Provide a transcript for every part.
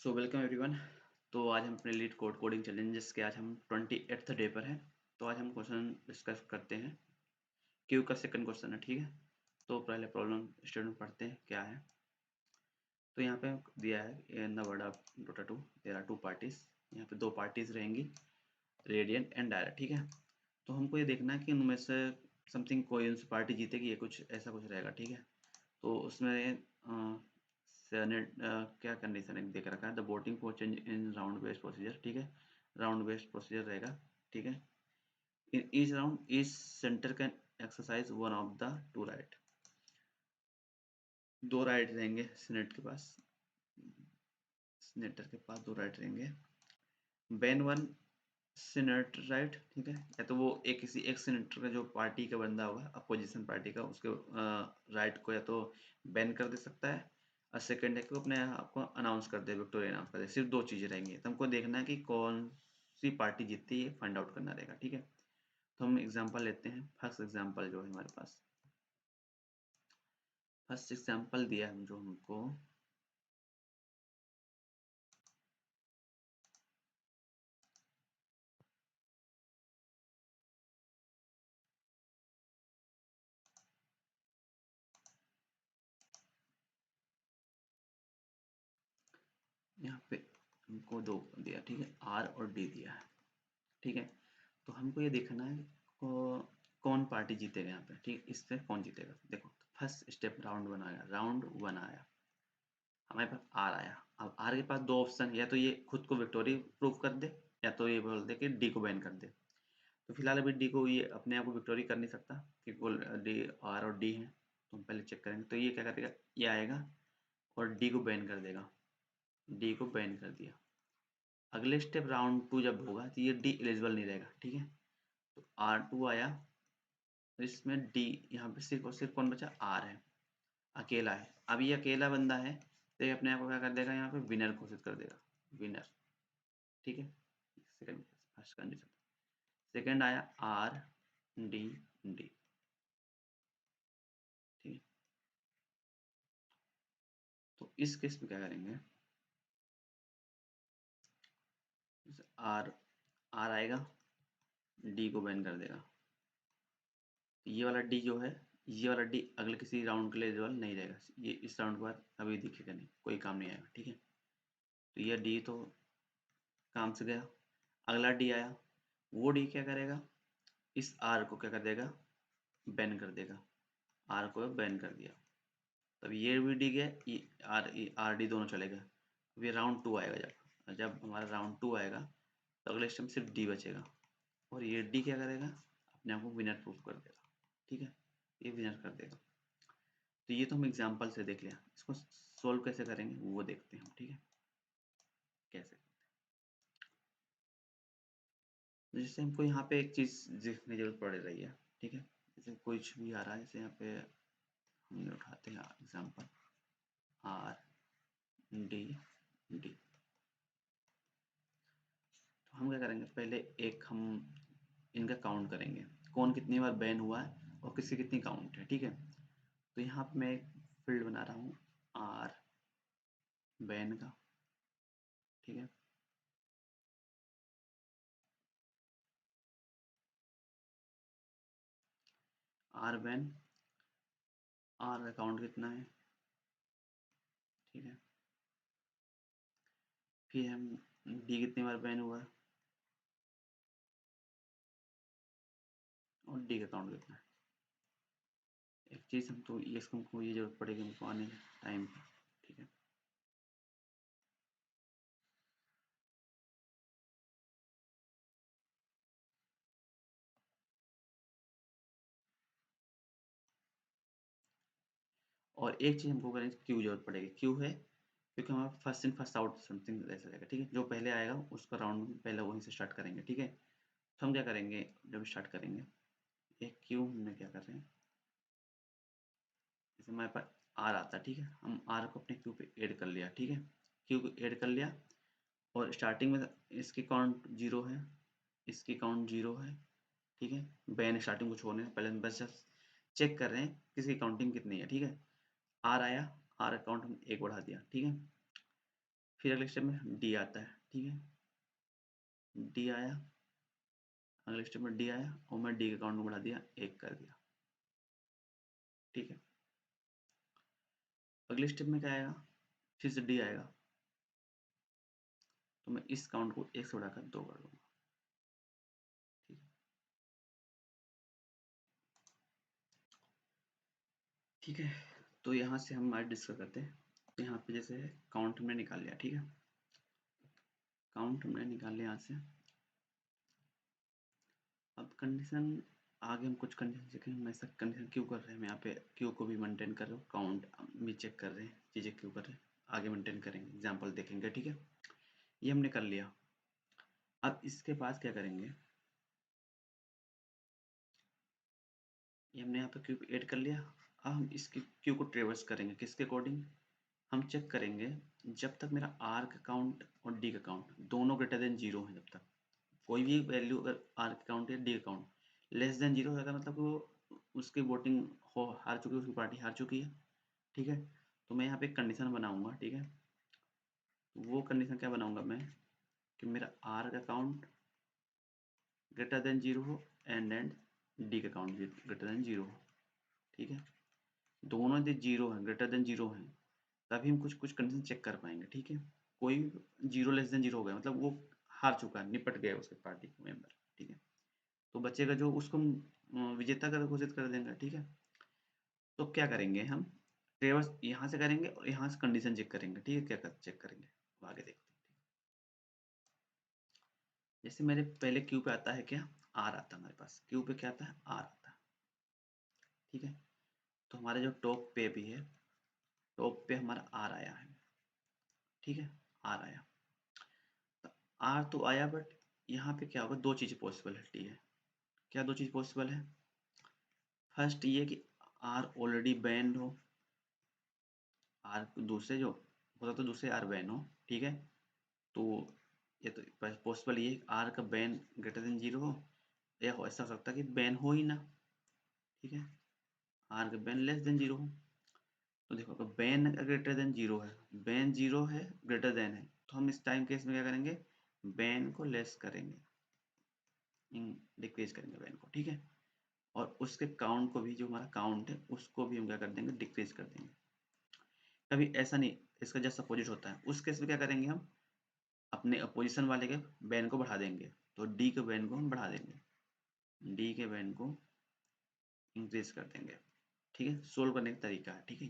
So welcome everyone. तो आज हम अपने लीड कोड कोडिंग चैलेंजेस के आज हम 28th डे पर हैं। तो आज हम क्वेश्चन डिस्कस करते हैं। क्यू का सेकंड क्वेश्चन है, ठीक है। तो पहले प्रॉब्लम स्टेटमेंट पढ़ते हैं क्या है। तो यहाँ पे दिया है in the word of Dota 2 there are two parties. यहाँ पे दो पार्टीज रहेंगी, रेडियंट एंड डायरा, ठीक है। तो हमको ये देखना है कि उनमें से समथिंग कोई उनसे पार्टी जीतेगी, ये कुछ ऐसा कुछ रहेगा, ठीक है। तो उसमें सेनेट क्या कंडीशन एक देख रखा है, the voting for change in round based procedure, ठीक है। राउंड बेस्ड प्रोसीजर रहेगा, ठीक है। In each round each centre can exercise one of the two right. दो राइट रहेंगे सेनेट के पास, सेनेटर के पास दो राइट रहेंगे। बैन वन सीनेटर राइट, ठीक है। या तो वो एक किसी एक सीनेटर का जो पार्टी का बंदा होगा, अपोजिशन पार्टी का, उसके राइट को या तो बैन कर दे सकता है, और सेकंड है कि वो अपने आप को अनाउंस कर दे, विक्टोरी अनाउंस कर दे। सिर्फ दो चीज़ें रहेंगी, तो हमको देखना है कि कौन सी पार्टी जीतती है, फाइंड आउट करना रहेगा, ठीक है। तो हम एग्जाम्पल लेते हैं। फर्स्ट एग्जाम्पल जो है हमारे पास, फर्स्ट एग्जाम्पल दिया है जो हमको, यहाँ पे हमको दो दिया, ठीक है, आर और डी दिया है, ठीक है। तो हमको ये देखना है कौन पार्टी जीतेगा यहाँ पे, ठीक। इससे कौन जीतेगा, देखो फर्स्ट स्टेप राउंड वन आया, राउंड वन आया, हमारे पास आर आया। अब आर के पास दो ऑप्शन है, या तो ये खुद को विक्टोरी प्रूव कर दे, या तो ये बोल दे कि डी को बैन कर दे। तो फिलहाल अभी डी को, ये अपने आप को विक्टोरी कर नहीं सकता क्योंकि डी, आर और डी है। तो हम पहले चेक करेंगे। तो ये क्या करेगा, ये आएगा और डी को बैन कर देगा, डी को बैन कर दिया। अगले स्टेप राउंड टू जब होगा तो ये डी एलिजिबल नहीं रहेगा, ठीक है। तो आर टू आया, तो इसमें डी, यहाँ पे सिर्फ और सिर्फ कौन बचा, आर है, अकेला है। अब ये अकेला बंदा है, तो ये अपने आप को क्या कर देगा, यहाँ पे विनर घोषित कर देगा, विनर, ठीक है। Second, first condition. सेकंड आया आर डी डी, ठीक है। तो इस केस में क्या करेंगे, आर, आर आएगा, डी को बैन कर देगा। तो ये वाला डी जो है, ये वाला डी अगले किसी राउंड के लिए एलिजिबल नहीं रहेगा, ये इस राउंड के बाद अभी दिखेगा नहीं, कोई काम नहीं आएगा, ठीक है। तो ये डी तो काम से गया। अगला डी आया, वो डी क्या करेगा, इस आर को क्या कर देगा, बैन कर देगा। आर को बैन कर दिया। तब ये भी डी गया, ये आर डी दोनों चले गए। अब ये राउंड टू आएगा, जब जब हमारा राउंड टू आएगा तो अगले स्टेप में सिर्फ डी बचेगा, और ये डी क्या करेगा, अपने आप को विनर प्रूफ कर देगा, ठीक है। ये विनर कर देगा। तो ये तो हम एग्जाम्पल से देख लिया, इसको सोल्व कैसे करेंगे वो देखते हैं हम, ठीक है। कैसे, जैसे हमको यहाँ पे एक चीज़ देखने की जरूरत पड़ रही है, ठीक है। जैसे कुछ भी आ रहा है, जैसे यहाँ पे हमने उठाते हैं एग्जाम्पल आर डी डी। तो हम क्या करेंगे, पहले एक हम इनका काउंट करेंगे, कौन कितनी बार बैन हुआ है और किसकी कितनी काउंट है, ठीक है। तो यहाँ पे मैं एक फील्ड बना रहा हूँ आर बैन का, ठीक है। आर बैन, आर का काउंट कितना है, ठीक है। फिर हम डी कितनी बार बैन हुआ है और डी का काउंट कितना है। एक चीज़ हम तो ये, इसको हमको ये जरूरत पड़ेगी हमको आने टाइम पे, ठीक है। और एक चीज़ हमको करें, क्यू जरूरत पड़ेगी, क्यू है क्योंकि हमारा first in first out something ऐसा रहेगा, ठीक है। जो पहले आएगा उसका राउंड पहले वहीं से स्टार्ट करेंगे, ठीक है। तो हम क्या करेंगे, जब स्टार्ट करेंगे, एक क्यू में क्या कर रहे हैं, जैसे हमारे पास आर आता है, ठीक है। हम आर को अपने क्यू पे ऐड कर लिया, ठीक है। क्यू को ऐड कर लिया, और स्टार्टिंग में इसकी काउंट जीरो है, इसकी काउंट जीरो है, ठीक है। बैन स्टार्टिंग को छोड़ने पहले हम बस चेक कर रहे हैं किसकी काउंटिंग कितनी है, ठीक है। आर आया, आर अकाउंट हम एक बढ़ा दिया, ठीक है। फिर अगले स्टेप में डी आता है, ठीक है, डी आया, अगले स्टेप में डी आया और मैं डी के अकाउंट को बढ़ा दिया, 1 कर दिया, ठीक है। अगले स्टेप में क्या आएगा, फिर से डी आएगा, तो मैं इस काउंट को 1 से बढ़ाकर 2 कर दूंगा, ठीक है, ठीक है। तो यहाँ से हम आज डिस्कस करते हैं। यहाँ पे जैसे काउंट हमने निकाल लिया, ठीक है, काउंट हमने निकाल लिया यहाँ से। अब कंडीशन आगे हम कुछ कंडीशन सीखें, हम ऐसा कंडीशन क्यों कर रहे हैं, हम यहाँ पे क्यों को भी मेंटेन कर रहे हो, काउंट भी चेक कर रहे हैं, चीज़ें क्यों कर रहे हैं, आगे मेंटेन करेंगे, एग्जांपल देखेंगे, ठीक है। ये हमने कर लिया। अब इसके पास क्या करेंगे, ये हमने यहाँ पे क्यू ऐड कर लिया। अब हम इसकी क्यू को ट्रेवर्स करेंगे, किसके अकॉर्डिंग, हम चेक करेंगे जब तक मेरा आर का काउंट और डी का काउंट दोनों ग्रेटर देन 0 है, जब तक कोई भी वैल्यू अगर आर का काउंट या डी का काउंट लेस देन 0 होगा, मतलब वो उसकी वोटिंग हो हार चुकी है, उसकी पार्टी हार चुकी है, ठीक है। तो मैं यहाँ पे एक कंडीशन बनाऊंगा, ठीक है, वो कंडीशन क्या बनाऊंगा मैं, कि मेरा आर का काउंट ग्रेटर देन 0 हो एंड डी का काउंट ग्रेटर देन 0 हो, ठीक है। दोनों यदि 0 है, ग्रेटर देन 0 है, तभी हम कुछ कुछ कंडीशन चेक कर पाएंगे, ठीक है। कोई 0 लेस देन 0 हो गया, मतलब वो हार चुका है, निपट गया उसके पार्टी मेंबर, ठीक है। तो बचेगा जो, उसको हम विजेता कर घोषित कर देंगे, ठीक है। तो क्या करेंगे हम, ट्रेवर्स यहाँ से करेंगे और यहाँ से कंडीशन चेक करेंगे, ठीक है, क्या चेक करेंगे, अब आगे देखते हैं। जैसे मेरे पहले क्यू पे आता है क्या, आर आता है, हमारे पास क्यू पे क्या आता है, आर आता है, ठीक है। तो हमारे जो टॉप पे भी है, टॉप पे हमारा आर आया है, ठीक है, आर आया, तो आर तो आया, बट यहाँ पे क्या होगा, दो चीज़ें पॉसिबिलिटी है। क्या दो चीज़ पॉसिबल है, फर्स्ट ये कि आर ऑलरेडी बैंड हो, आर दूसरे जो होता तो दूसरे आर बैन हो, ठीक है। तो ये तो पॉसिबल ये आर का बैन ग्रेटर देन 0 हो, या ऐसा हो सकता है कि बैन हो ही ना, ठीक है, आर का बैन लेस देन 0 हो। तो देखो अगर बैन ग्रेटर देन 0 है, बैन 0 है, ग्रेटर देन है, तो हम इस टाइम केस में क्या करेंगे, बैन को लेस करेंगे, डिक्रीज करेंगे बैन को, ठीक है। और उसके काउंट को भी, जो हमारा काउंट है उसको भी हम क्या कर देंगे, डिक्रीज कर देंगे। कभी ऐसा नहीं, इसका जस्ट अपोजिट होता है, उस केस में क्या करेंगे, हम अपने अपोजिशन वाले के बैन को बढ़ा देंगे, तो डी के बैन को हम बढ़ा देंगे, डी के बैन को इंक्रीज कर देंगे, ठीक है। सोल्व करने का तरीका है, ठीक है।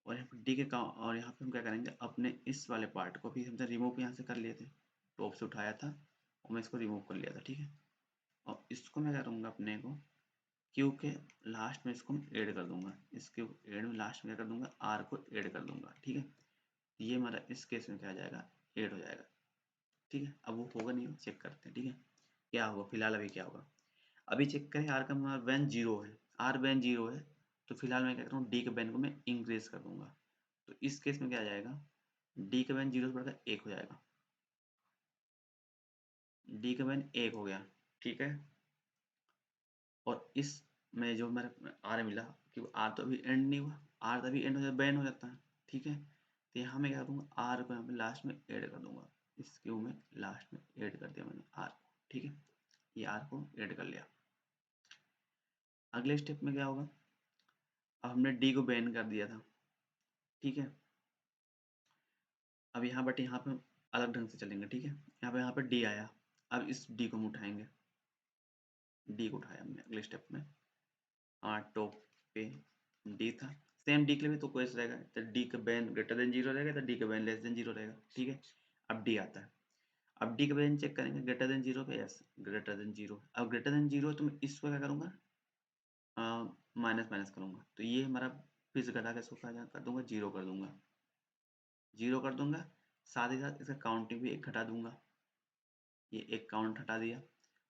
और यहाँ पर डी के और यहाँ पे हम क्या करेंगे, अपने इस वाले पार्ट को भी हमने रिमूव यहाँ से कर लिए थे, टॉप से उठाया था और मैं इसको रिमूव कर लिया था, ठीक है। और इसको मैं करूँगा अपने को क्यू के लास्ट में इसको ऐड कर दूंगा, इसके ऐड में लास्ट में क्या कर दूंगा, आर को ऐड कर दूंगा, ठीक है। ये हमारा इस केस में क्या आ जाएगा, ऐड हो जाएगा, ठीक है। अब वो होगा नहीं, चेक करते हैं, ठीक है, क्या होगा फिलहाल, अभी क्या होगा, अभी चेक करें, आर का हमारा बैन 0 है, आर बैन 0 है, तो फिलहाल मैं क्या करूँ, डी के बैन को मैं इंक्रीज कर दूंगा, तो इस केस में क्या आ जाएगा, डी का बैन 0 से बढ़कर 1 हो जाएगा, डी का बैन 1 हो गया, ठीक है। और इस में जो मेरा आर मिला, कि आर तो अभी एंड नहीं हुआ, आर तभी एंड हो जाता, बैन हो जाता है, ठीक है। तो यहाँ मैं क्या करूँगा, आर को यहाँ पे लास्ट में ऐड कर दूंगा, इस क्यू में लास्ट में ऐड कर दिया मैंने आर को, ठीक है, ये आर को ऐड कर लिया। अगले स्टेप में क्या होगा, अब हमने डी को बैन कर दिया था, ठीक है। अब यहाँ बट यहाँ पे हम अलग ढंग से चलेंगे, ठीक है, यहाँ पे डी आया, अब इस डी को हम उठाएंगे, डी को उठाया हमने अगले स्टेप में, टॉप पे डी था, सेम डी के लिए भी तो क्वेश्चन रहेगा, तो डी का बैन ग्रेटर देन 0 रहेगा, तो डी का बैन लेस देन 0 रहेगा, ठीक है। अब डी आता है, अब डी का बैन चेक करेंगे, ग्रेटर देन 0 पे, यस ग्रेटर देन 0, अब ग्रेटर देन 0 तो मैं इसको क्या करूँगा, माइनस माइनस करूँगा, तो ये हमारा फिर से घटा के इसको क्या कर दूंगा, 0 कर दूंगा, 0 कर दूंगा, साथ ही साथ इसका काउंटिंग भी एक घटा दूंगा, ये एक काउंट हटा दिया,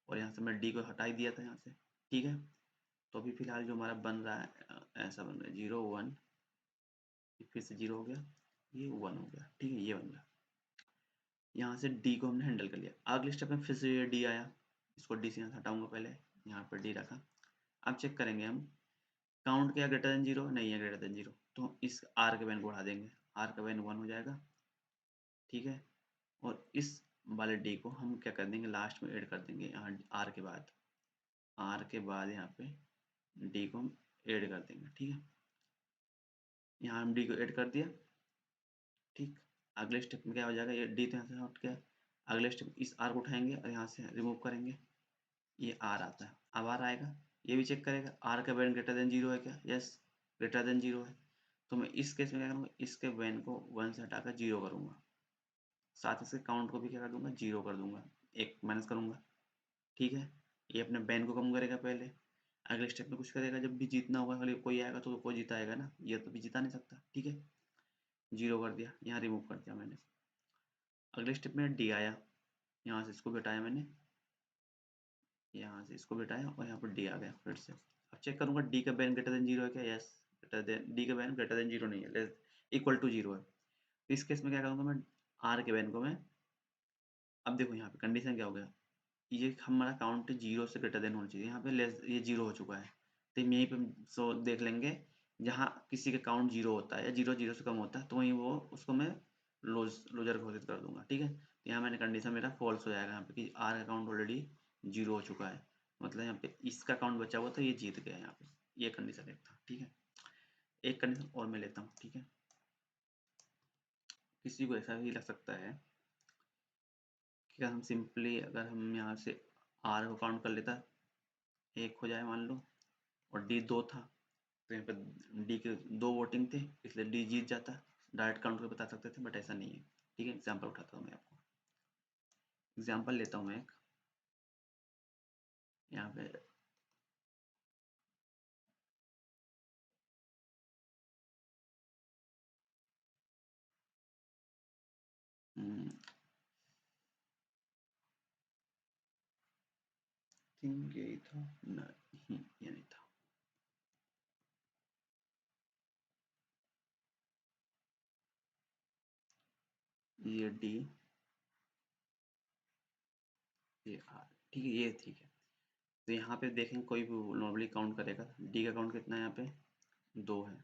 और यहाँ से मैं डी को हटा ही दिया था यहाँ से, ठीक है। तो अभी फिलहाल जो हमारा बन रहा है, ऐसा बन रहा है 0 1, फिर से 0 हो गया, ये 1 हो गया, ठीक है, ये बन गया। यहाँ से डी को हमने हैंडल कर लिया, अगले स्टेप में फिर से ये डी आया, इसको डी से यहाँ से हटाऊंगा, पहले यहाँ पर डी रखा। अब चेक करेंगे हम, काउंट क्या ग्रेटर देन 0 नहीं है, ग्रेटर देन 0, तो हम इस आर के वैन को बढ़ा देंगे, आर का वैन 1 हो जाएगा, ठीक है। और इस वाले डी को हम क्या कर देंगे, लास्ट में ऐड कर देंगे यहाँ आर के बाद, आर के बाद यहाँ पे डी को हम ऐड कर देंगे। ठीक है, यहाँ हम डी को ऐड कर दिया। ठीक, अगले स्टेप में क्या हो जाएगा, ये डी तो यहाँ से हट गया। अगले स्टेप इस आर को उठाएंगे और यहाँ से रिमूव करेंगे, ये आर आता है। अब आर आएगा, ये भी चेक करेगा आर का वैल्यू ग्रेटर देन जीरो है क्या, यस ग्रेटर देन जीरो है। तो मैं इस केस में क्या करूँगा, इसके वैन को 1 से हटाकर जीरो करूँगा, साथ इसके काउंट को भी क्या कर दूंगा, जीरो कर दूंगा, एक माइनस करूँगा। ठीक है, ये अपने बैन को कम करेगा पहले, अगले स्टेप में कुछ करेगा, जब भी जीतना होगा खाली कोई आएगा तो कोई जीता आएगा ना, ये तो भी जीता नहीं सकता। ठीक है, जीरो कर दिया, यहाँ रिमूव कर दिया मैंने। अगले स्टेप में डी आया, यहाँ से इसको भी हटाया मैंने, यहाँ से इसको भी हटाया और यहाँ पर डी आ गया फिर से। अब चेक करूंगा डी का बैन ग्रेटर देन जीरो है क्या, यस ग्रेटर देन, डी का बैन ग्रेटर देन जीरो नहीं है, लेस इक्वल टू जीरो है। तो इस केस में क्या करूँगा मैं, आर के बैन को मैं, अब देखो यहाँ पे कंडीशन क्या हो गया, ये हमारा काउंट जीरो से ग्रेटर देन होना चाहिए, यहाँ पे लेस, ये जीरो हो चुका है। तो हम यहीं पे सो देख लेंगे, जहाँ किसी का काउंट जीरो होता है या जीरो जीरो से कम होता है तो वहीं वो उसको मैं लूजर घोषित कर दूंगा। ठीक है, तो यहाँ मैंने कंडीशन मेरा फॉल्स हो जाएगा यहाँ पे कि आर का काउंट ऑलरेडी जीरो हो चुका है, मतलब यहाँ पे इसका काउंट बचा हुआ था, ये जीत गया यहाँ पे। ये कंडीशन एक था। ठीक है, एक कंडीशन और मैं लेता हूँ। ठीक है, किसी को ऐसा भी लग सकता है कि हम सिंपली, अगर हम यहाँ से आर को काउंट कर लेता, एक हो जाए मान लो, और डी दो था, तो यहाँ पे डी के दो वोटिंग थे इसलिए डी जीत जाता, डायरेक्ट काउंट करके बता सकते थे, बट ऐसा नहीं है। ठीक है, एग्जाम्पल उठाता हूँ मैं आपको, एग्जाम्पल लेता हूँ मैं एक, यहाँ पे थिंक यही था, नहीं ये नहीं था, ये डी, ये आर। ठीक है, ये ठीक है। तो यहाँ पे देखेंगे कोई भी नॉर्मली काउंट करेगा, डी का काउंट कितना है यहाँ पे, दो है,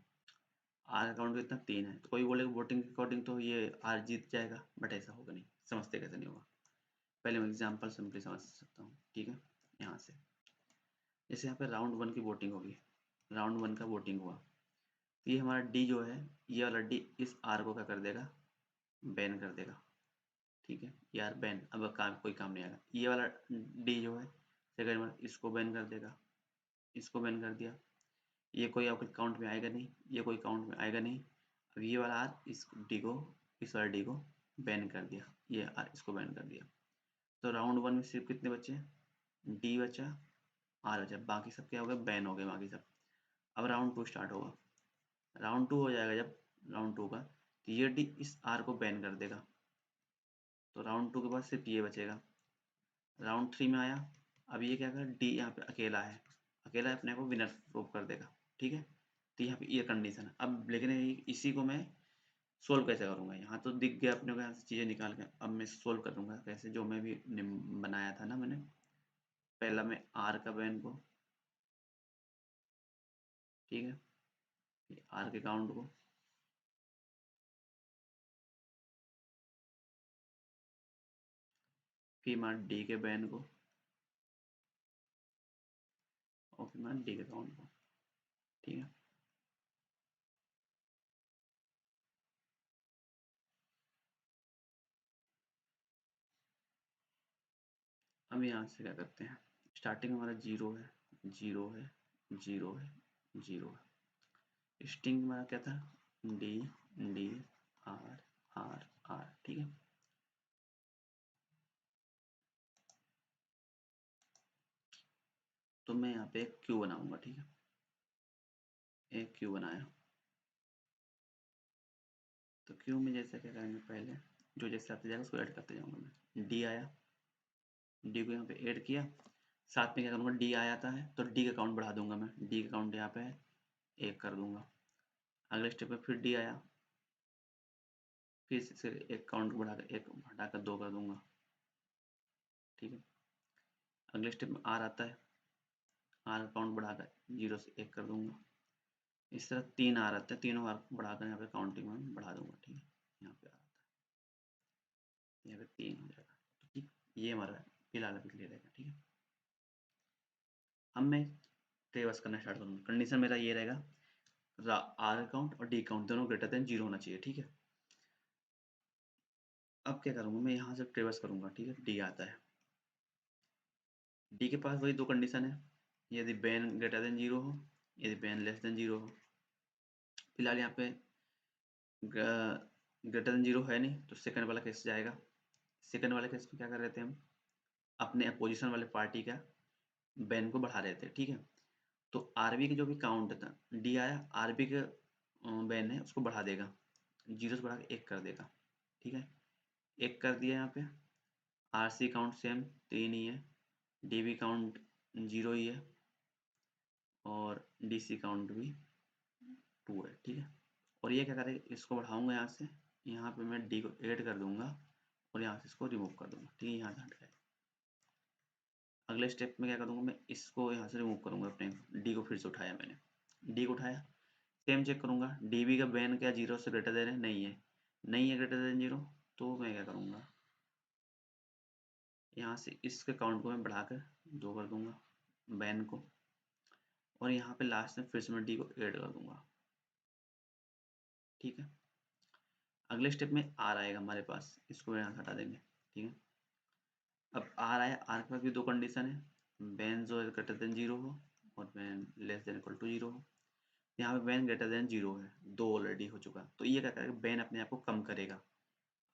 आर का काउंट कितना, तीन है, तो कोई बोलेगा वोटिंग के अकॉर्डिंग तो ये आर जीत जाएगा, बट ऐसा होगा नहीं, समझते कैसे नहीं होगा, पहले मैं एग्जाम्पल सिंपली समझ सकता हूँ। ठीक है, यहाँ से जैसे यहाँ पे राउंड वन की वोटिंग होगी, राउंड वन का वोटिंग हुआ, तो ये हमारा डी जो है, ये वाला डी इस आर को क्या कर देगा, बैन कर देगा। ठीक है, ये आर बैन, अब काम कोई काम नहीं आएगा। ये वाला डी जो है सेकंड में इसको बैन कर देगा, इसको बैन कर दिया, ये कोई आपके काउंट में आएगा नहीं, ये कोई काउंट में आएगा नहीं। अब ये वाला आर इस डी को, इस वाले डी को बैन कर दिया, ये आर इसको बैन कर दिया। तो राउंड वन में सिर्फ कितने बचे, डी बचा, आर बचा, बाकी सब क्या हो गया, बैन हो गए बाकी सब। अब राउंड टू स्टार्ट होगा, राउंड टू हो जाएगा जब, राउंड टू का, तो ये डी इस आर को बैन कर देगा, तो राउंड टू के बाद सिर्फ ये बचेगा। राउंड थ्री में आया, अब ये क्या कर, डी यहाँ पे अकेला है, अकेला अपने को विनर प्रूव कर देगा। ठीक है, तो यहाँ पे ये कंडीशन है। अब लेकिन इसी को मैं सोल्व कैसे करूँगा, यहाँ तो दिख गया अपने को, यहाँ से चीज़ें निकाल के, अब मैं सोल्व करूँगा कैसे, जो मैं भी बनाया था ना मैंने, पहला मैं आर का बैन को, ठीक है, आर के काउंट को, फिर मैं डी के बैन को, और फिर मैं डी के काउंट को। ठीक है, अब यहाँ से क्या करते हैं, स्टार्टिंग हमारा जीरो है, जीरो है, जीरो है, जीरो है, स्टिंग हमारा क्या था, D, D, R, R, R. ठीक है, तो मैं यहाँ पे एक क्यू बनाऊंगा। ठीक है, एक क्यू बनाया, तो क्यू में जैसे क्या करेंगे, पहले जो जैसे आते जाएगा उसको ऐड करते जाऊंगा मैं, डी आया, डी को यहाँ पे ऐड किया, साथ में क्या करूँगा, डी आ जाता है तो डी का काउंट बढ़ा दूंगा मैं, डी का काउंट यहाँ पे है, एक कर दूंगा। अगले स्टेप पे फिर डी आया, फिर से एक काउंट को बढ़ाकर, एक हटाकर दो कर दूंगा। ठीक है, अगले स्टेप में आर आता है, आर का काउंट बढ़ाकर जीरो से एक कर दूंगा। इस तरह तीन आर आते हैं, तीनों आर को बढ़ाकर यहाँ पे काउंटिंग में बढ़ा दूंगा। ठीक है, यहाँ पे आ रहा है, यहाँ पे 3 हो जाएगा। तो ठीक, ये हमारा फिलहाल अभी क्लियर रहेगा। ठीक है, अब मैं ट्रेवर्स करना स्टार्ट करूँगा। कंडीशन मेरा ये रहेगा, आर काउंट और डी काउंट दोनों ग्रेटर देन 0 होना चाहिए। ठीक है, अब क्या करूँगा, मैं यहाँ से ट्रेवर्स करूँगा। ठीक है, डी आता है, डी के पास वही दो कंडीशन है, यदि बैन ग्रेटर देन 0 हो, यदि बैन लेस देन 0 हो। फिलहाल यहाँ पे ग्रेटर देन 0 है नहीं, तो सेकंड वाला केस जाएगा। सेकंड वाले केस में क्या कर रहे थे हम, अपने अपोजिशन वाले पार्टी का बैन को बढ़ा रहे थे। ठीक है, तो आरबी का जो भी काउंट था, डी आया, आरबी का बैन है उसको बढ़ा देगा, 0 से बढ़ा के 1 कर देगा। ठीक है, 1 कर दिया। यहाँ पे आरसी काउंट सेम 3 ही है, डीबी काउंट 0 ही है, और डीसी काउंट भी 2 है। ठीक है, और ये क्या करेगा, इसको बढ़ाऊंगा यहाँ से, यहाँ पे मैं डी को ऐड कर दूंगा और यहाँ से इसको रिमूव कर दूंगा। ठीक है, यहाँ से हट गया। अगले स्टेप में क्या करूँगा, मैं इसको यहाँ से रिमूव करूँगा, अपने डी को फिर से उठाया मैंने, डी को उठाया, सेम चेक करूँगा डी बी का बैन क्या 0 से ग्रेटर देन है, नहीं है, नहीं है ग्रेटर देन 0, तो मैं क्या करूँगा, यहाँ से इसके काउंट को मैं बढ़ाकर 2 कर दूंगा बैन को, और यहाँ पे लास्ट में फिर से मैं डी को ऐड कर दूंगा। ठीक है, अगले स्टेप में आर आएगा हमारे पास, इसको यहाँ से हटा देंगे। ठीक है, अब आर आया, आर के पास भी दो कंडीशन है, बैन जो है ग्रेटर देन 0 हो और ban less than equal to 0 हो। यहाँ पे बैन ग्रेटर देन 0 है, 2 ऑलरेडी हो चुका, तो ये क्या करेगा, बैन अपने आप को कम करेगा,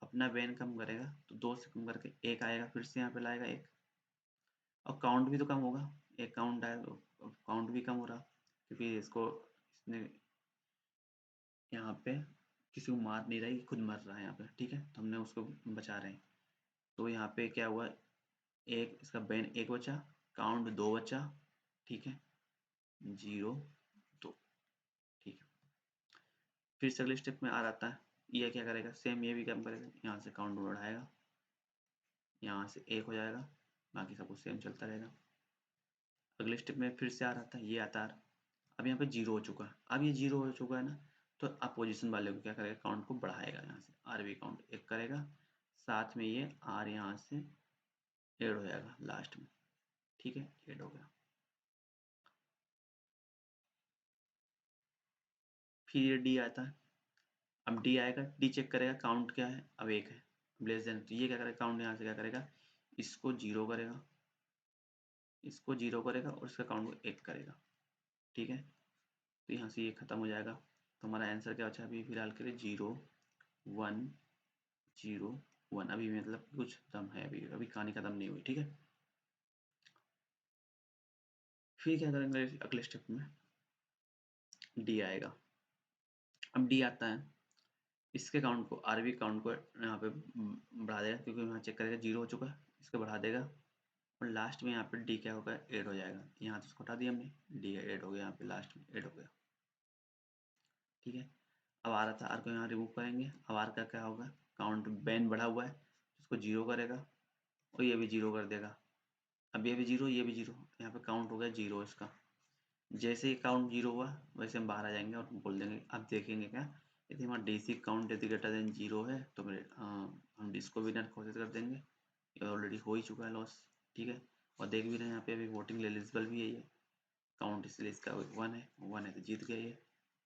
अपना बैन कम करेगा, तो 2 से कम करके 1 आएगा, फिर से यहाँ पे लाएगा 1, और काउंट भी तो कम होगा, एक काउंट आया तो काउंट भी कम हो रहा, क्योंकि इसको इसने यहाँ पे किसी को मार नहीं रहा है, खुद मर रहा है यहाँ पे। ठीक है, तो हमने उसको बचा रहे हैं, तो यहाँ पे क्या हुआ, एक इसका बैन 1 बचा, काउंट 2 बचा। ठीक है, 0 2। ठीक है, फिर से अगले स्टेप में आ जाता है, ये क्या करेगा, सेम ये भी कम करेगा, यहाँ से काउंट बढ़ाएगा, यहाँ से 1 हो जाएगा, बाकी सब कुछ सेम चलता रहेगा। अगले स्टेप में फिर से आ रहा था, ये आता है, अब यहाँ पे 0 हो चुका है, अब ये 0 हो चुका है ना, तो अपोजिशन वाले को क्या करेगा, काउंट को बढ़ाएगा, यहाँ से आरबी काउंट 1 करेगा, साथ में ये आर यहाँ से ऐड हो जाएगा लास्ट में। ठीक है, ऐड हो गया, फिर ये डी आता है, अब डी आएगा, डी चेक करेगा काउंट क्या है, अब 1 है, लेस देन, तो ये क्या करेगा, काउंट यहाँ से क्या करेगा, इसको 0 करेगा, इसको 0 करेगा और इसका काउंट को 1 करेगा। ठीक है, तो यहाँ से ये खत्म हो जाएगा, तो हमारा आंसर क्या बचा अभी फिलहाल के लिए, 0 1 0 1। अभी मतलब कुछ दम है, अभी अभी कहानी खत्म नहीं हुई। ठीक है, फिर क्या करेंगे, अगले स्टेप में डी आएगा, अब डी आता है, इसके काउंट को, आरबी काउंट को यहाँ पे बढ़ा देगा, क्योंकि यहाँ चेक करेगा 0 हो चुका है, इसको बढ़ा देगा, और लास्ट में यहाँ पे डी क्या होगा, ऐड हो जाएगा, यहाँ तो उसको हटा दिया हमने, डी ऐड हो गया, यहाँ पे लास्ट में ऐड हो गया। ठीक है, अब आ रहा था, आर को यहाँ रिमूव करेंगे, अब आर का क्या होगा, काउंट बैन बढ़ा हुआ है, उसको 0 करेगा, और ये भी 0 कर देगा, अब ये भी 0, ये भी 0, यहाँ पे काउंट हो गया 0 इसका। जैसे ही काउंट 0 हुआ, वैसे हम बाहर आ जाएंगे और बोल देंगे, अब देखेंगे क्या, यदि हमारा डीसी काउंट यदि ग्रेटर देन 0 है, तो मेरे हम इसको भी नट घोषित कर देंगे, ये ऑलरेडी हो ही चुका है लॉस। ठीक है, और देख भी रहे हैं यहाँ पे अभी वोटिंग एलिजिबल भी है ये काउंट, इसलिए इसका 1 है, 1 है तो जीत गया ये,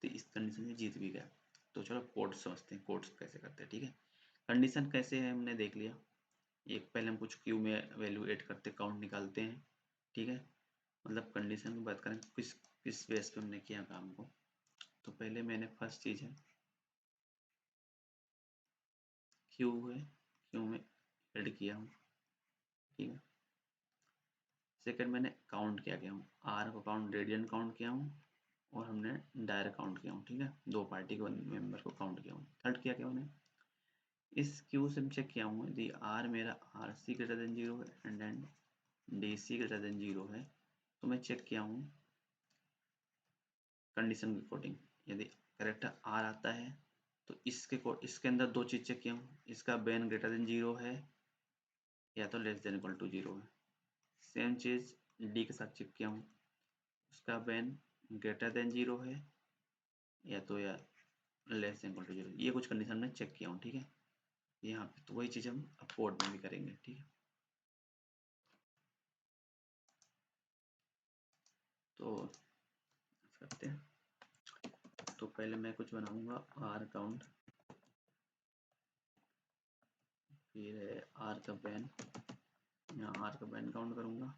तो इस कंडीशन में जीत भी गया। तो चलो कोड समझते हैं, कोड्स कैसे करते हैं। ठीक है, कंडीशन कैसे है हमने देख लिया, एक पहले हम कुछ क्यू में वैल्यू ऐड करते, काउंट निकालते हैं। ठीक है, मतलब कंडीशन की बात करें, किस किस बेस पे हमने किया काम को, तो पहले मैंने फर्स्ट चीज़ है क्यू है, क्यू में ऐड किया हूँ। ठीक है, सेकंड मैंने काउंट किया गया हूँ, आर को काउंट रेडियन काउंट किया हूँ, और हमने डायर काउंट किया हूँ। ठीक है, दो पार्टी को मेंबर को काउंट किया हूँ। थर्ड किया क्या मैंने, इस क्यू से चेक किया हूँ, यदि आर मेरा आर सी ग्रेटर देन 0 है and then D C greater than 0 है, तो मैं चेक किया हूँ कंडीशन के अकॉर्डिंग, यदि करेक्ट आर आता है तो इसके अंदर दो चीज़ चेक किया हूँ, इसका बैन ग्रेटर देन 0 है या तो लेस देन इक्वल टू 0 है। सेम चीज़ डी के साथ चेक किया हूँ, उसका बैन ग्रेटर देन 0 है या तो या लेस देन इक्वल टू 0, ये कुछ कंडीशन में चेक किया हूँ। ठीक है, यहाँ पे तो वही चीज़ हम अपवर्ड में भी करेंगे, ठीक है। तो करते हैं, तो पहले मैं कुछ बनाऊंगा आर काउंट, फिर आर का बैन, यहाँ आर का बैन काउंट करूंगा,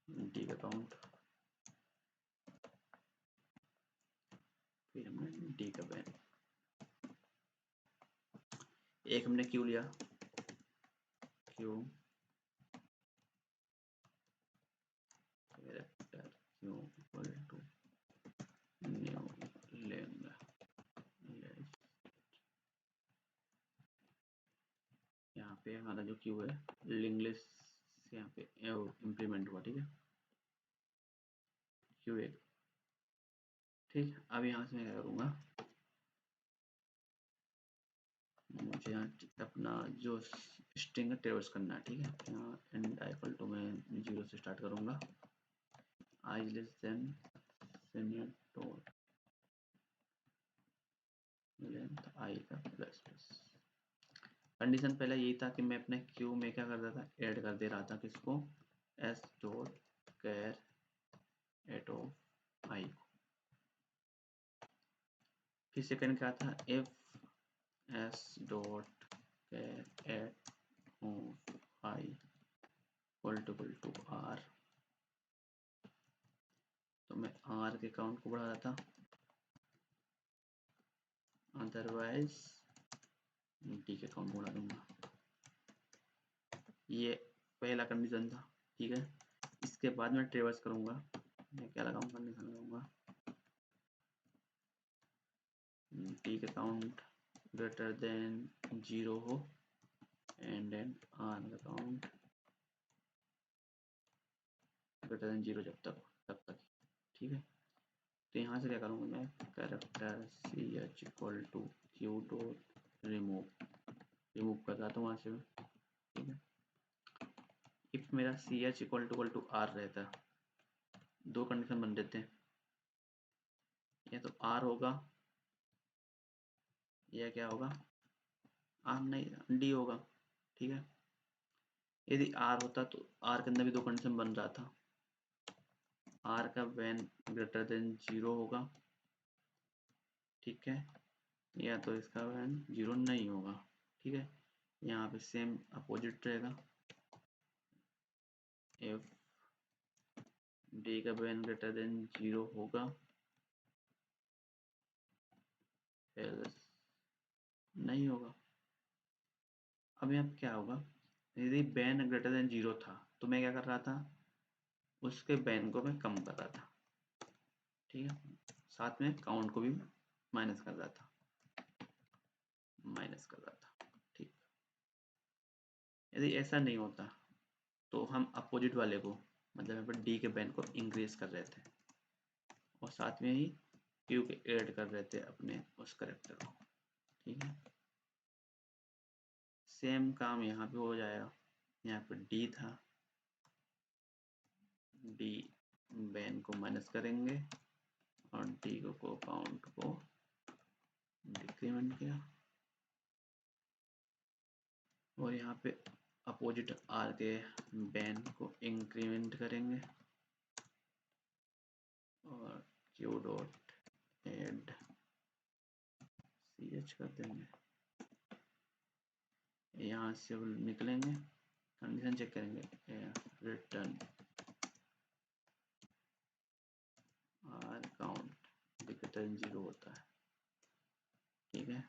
डी का काउंट, फिर हमने डी का बैन, एक हमने क्यू लिया, Q character Q equal to new लेंगे, यहाँ पे हमारा जो क्यू है लिंक लिस्ट यहाँ पे इम्प्लीमेंट हुआ, ठीक है, क्यू एक, ठीक। अब यहाँ से मैं क्या करूँगा, मुझे यहाँ अपना जो स्ट्रिंग है ट्रेवर्स करना है, ठीक है। यहाँ एंड इक्वल टू मैं 0 से स्टार्ट करूँगा, i less than senior dot length i का प्लस प्लस। कंडीशन पहले यही था कि मैं अपने क्यू में क्या कर रहा था, ऐड कर दे रहा था किसको, s dot char at of i को। फिर सेकंड क्या था, if s dot char at of i equal to r, तो मैं आर के काउंट को बढ़ा रहा था, अदरवाइज डी के काउंट बढ़ा दूंगा। ये पहला कंडीशन था, ठीक है। इसके बाद मैं ट्रेवर्स करूंगा, मैं क्या लगाऊंगा, कंडीशन लगाऊंगा डी का काउंट ग्रेटर देन 0 हो एंड देन आर का काउंट ग्रेटर देन 0 जब तक तब तक, ठीक है। तो यहाँ से क्या करूँगा मैं, character C H equal to Q dot remove कर रहा था वहाँ से, ठीक है। इफ मेरा C H equal to R रहता, दो कंडीशन बन देते हैं, या तो आर होगा या क्या होगा, आर नहीं डी होगा, ठीक है। यदि आर होता तो आर के अंदर भी दो कंडीशन बन रहा था, आर का वैन ग्रेटर देन 0 होगा, ठीक है, या तो इसका वैन 0 नहीं होगा, ठीक है। यहाँ पे सेम अपोजिट रहेगा, इफ डी का वैन ग्रेटर देन 0 होगा, एल्स नहीं होगा। अब यहाँ क्या होगा, यदि बैन ग्रेटर देन 0 था तो मैं क्या कर रहा था, उसके बैन को मैं कम कर रहा था, ठीक है, साथ में काउंट को भी माइनस कर रहा था, ठीक। यदि ऐसा नहीं होता तो हम अपोजिट वाले को, मतलब यहाँ पर डी के बैन को इंक्रीज कर रहे थे और साथ में ही क्यू के ऐड कर रहे थे अपने उस करेक्टर को, ठीक है। सेम काम यहाँ पे हो जाएगा, यहाँ पे डी था, डी बैन को माइनस करेंगे और डी को काउंट को डिक्रीमेंट किया, और यहाँ पे अपोजिट आर के बैन को इंक्रीमेंट करेंगे और Q dot add C H कर देंगे। यहाँ से निकलेंगे, कंडीशन चेक करेंगे, return R count greater than 0 होता है, ठीक है।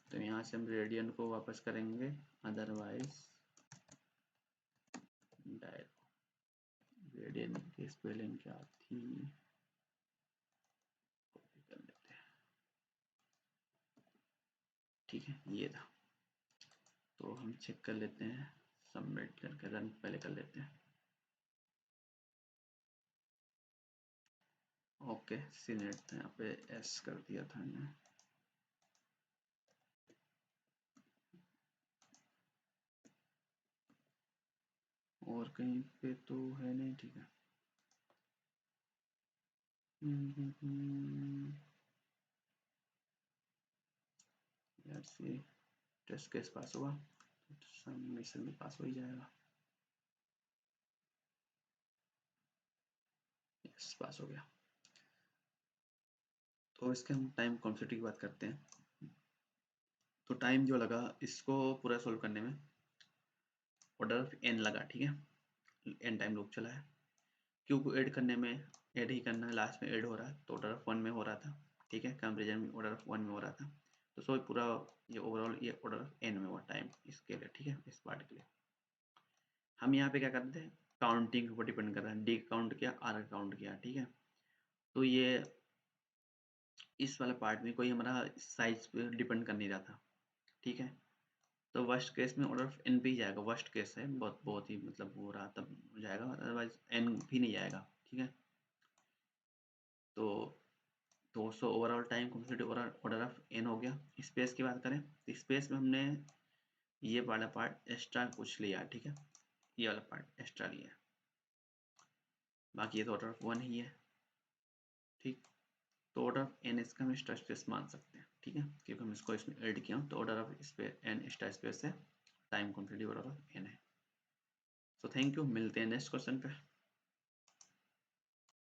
तो यहाँ से हम रेडियन को वापस करेंगे, अदरवाइज रेडियन की स्पेलिंग क्या थी, कॉपी कर लेते हैं, ठीक है, ये था। तो हम चेक कर लेते हैं, सबमिट करके रन पहले कर लेते हैं। ओके, सीनेट यहाँ पे एस कर दिया था मैंने, और कहीं पे तो है नहीं, ठीक है। लेट्स सी, टेस्ट केस पास हुआ, सबमिशन भी पास हो ही जाएगा। यस, पास हो गया। तो इसके हम टाइम कॉम्प्लेक्सिटी की बात करते हैं। तो टाइम जो लगा इसको पूरा सोल्व करने में ऑर्डर ऑफ एन लगा, ठीक है, एन टाइम लूप चला है। क्यू को ऐड करने में ऐड ही करना है, लास्ट में ऐड हो रहा है तो ऑर्डर ऑफ 1 में हो रहा था, ठीक है, कंपेरिजन में ऑर्डर ऑफ 1 में हो रहा था। तो सो पूरा ये ओवरऑल ये ऑर्डर ऑफ एन में हुआ टाइम इसके लिए, ठीक है, इस पार्ट के लिए। हम यहाँ पे क्या करते हैं, काउंटिंग के ऊपर डिपेंड कर रहा है, डी काउंट किया, आर काउंट किया, ठीक है। तो ये इस वाले पार्ट में कोई हमारा साइज पे डिपेंड कर नहीं रहा था, ठीक है। तो वर्स्ट केस में ऑर्डर ऑफ एन पे ही जाएगा, वर्स्ट केस है, बहुत बहुत ही मतलब हो रहा तब जाएगा, अदरवाइज एन भी नहीं जाएगा, ठीक है। तो so overall time complexity order of N हो गया। स्पेस की बात करें तो स्पेस में हमने ये वाला पार्ट एक्स्ट्रा कुछ लिया, ठीक है, ये वाला पार्ट एक्स्ट्रा लिया है, बाकी ये तो ऑर्डर ऑफ 1 ही है, ठीक। तो ऑर्डर ऑफ एन इसका हम एक्स्ट्रा स्पेस मान सकते हैं, ठीक है, क्योंकि हम इसको इसमें ऐड किया हूँ, तो order of space n extra space है, time complexity order of n है। सो थैंक यू, मिलते हैं नेक्स्ट क्वेश्चन पे।